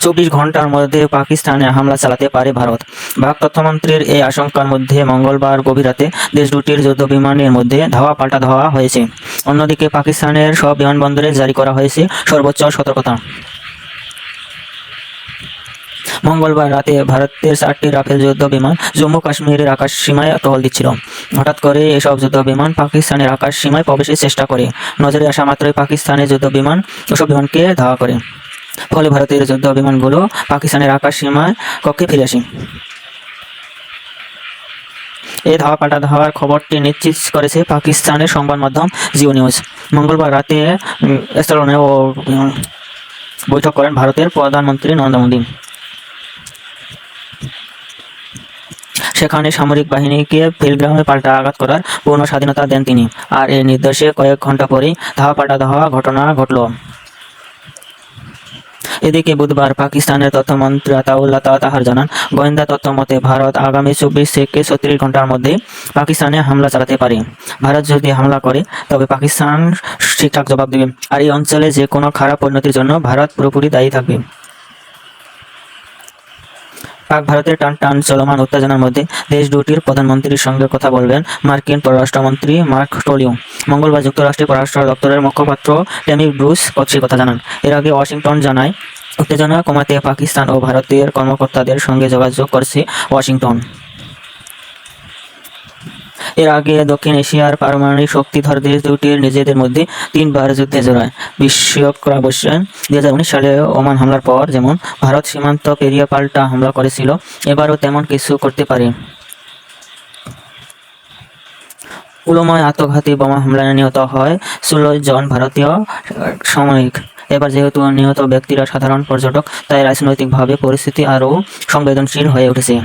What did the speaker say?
24 ঘন্টার মধ্যে পাকিস্তানে হামলা চালাতে পারে ভারত। পাক তথ্যমন্ত্রীর এই আশঙ্কার মধ্যে মঙ্গলবার গভীর রাতে দেশ দুটির যুদ্ধবিমানের মধ্যে ধাওয়া পাল্টা ধাওয়া হয়েছে। অন্যদিকে পাকিস্তানের সব বিমানবন্দরে জারি করা হয়েছে সর্বোচ্চ সতর্কতা। মঙ্গলবার রাতে ভারতের 4টি রাফেল যুদ্ধ বিমান জম্মু কাশ্মীরের আকাশ সীমায় টহল দিচ্ছিল। হঠাৎ করে এসব যুদ্ধ বিমান পাকিস্তানের আকাশ সীমায় প্রবেশের চেষ্টা করে। নজরে আসা মাত্রই পাকিস্তানের যুদ্ধ বিমান ওসব বিমানকে ধাওয়া করে। ফলে ভারতের যুদ্ধ বিমানগুলো পাকিস্তানের আকাশ সীমায় কক্ষে ফিরে আসে। এই ধাওয়া পাল্টা ধাওয়ার খবরটি নিশ্চিত করেছে পাকিস্তানের সংবাদ মাধ্যম জিও নিউজ। মঙ্গলবার রাতে স্থলনে ও বৈঠক করেন ভারতের প্রধানমন্ত্রী নরেন্দ্র মোদী। সেখানে সামরিক বাহিনীকে পেহেলগামে পাল্টা আঘাত করার পূর্ণ স্বাধীনতা দেন তিনি। আর এই নির্দেশে কয়েক ঘন্টা পরেই ধাওয়া পাল্টা ধাওয়া ঘটনা ঘটল। এদিকে বুধবার পাকিস্তানের তথ্যমন্ত্রী আতাউল্লাহ তাহার জানান, গোয়েন্দা তথ্য মতে ভারত আগামী 24 থেকে 36 ঘন্টার মধ্যে পাকিস্তানে হামলা চালাতে পারে। ভারত যদি হামলা করে তবে পাকিস্তান ঠিকঠাক জবাব দেবে, আর এই অঞ্চলে যে কোনো খারাপ পরিণতির জন্য ভারত পুরোপুরি দায়ী থাকবে। পাক ভারতের টান টান চলমান উত্তেজনার মধ্যে দেশ দুটির প্রধানমন্ত্রীর সঙ্গে কথা বলবেন মার্কিন পররাষ্ট্রমন্ত্রী মার্ক টোলিও। মঙ্গলবার যুক্তরাষ্ট্রের পররাষ্ট্র দপ্তরের মুখপাত্র টেমি ব্রুস সেই কথা জানান। এর আগে ওয়াশিংটন জানায়, উত্তেজনা কমাতে পাকিস্তান ও ভারতের কর্মকর্তাদের সঙ্গে যোগাযোগ করছে ওয়াশিংটন। এর আগে দক্ষিণ এশিয়ার পারমাণবিক শক্তিধর দেশ দুটির নিজেদের মধ্যে 3বার যুদ্ধে জড়ায়। বিশেষজ্ঞরা বলছেন, 2019 সালে ওমান হামলার পর যেমন ভারত সীমান্ত পেরিয়ে পাল্টা হামলা করেছিল, এবারও তেমন কিছু করতে পারে। পুলওয়ামায় আত্মঘাতী বোমা হামলায় নিহত হয় 16 জন ভারতীয় সামরিক। এবার যেহেতু নিহত ব্যক্তিরা সাধারণ পর্যটক, তাই রাজনৈতিকভাবে পরিস্থিতি আরও সংবেদনশীল হয়ে উঠেছে।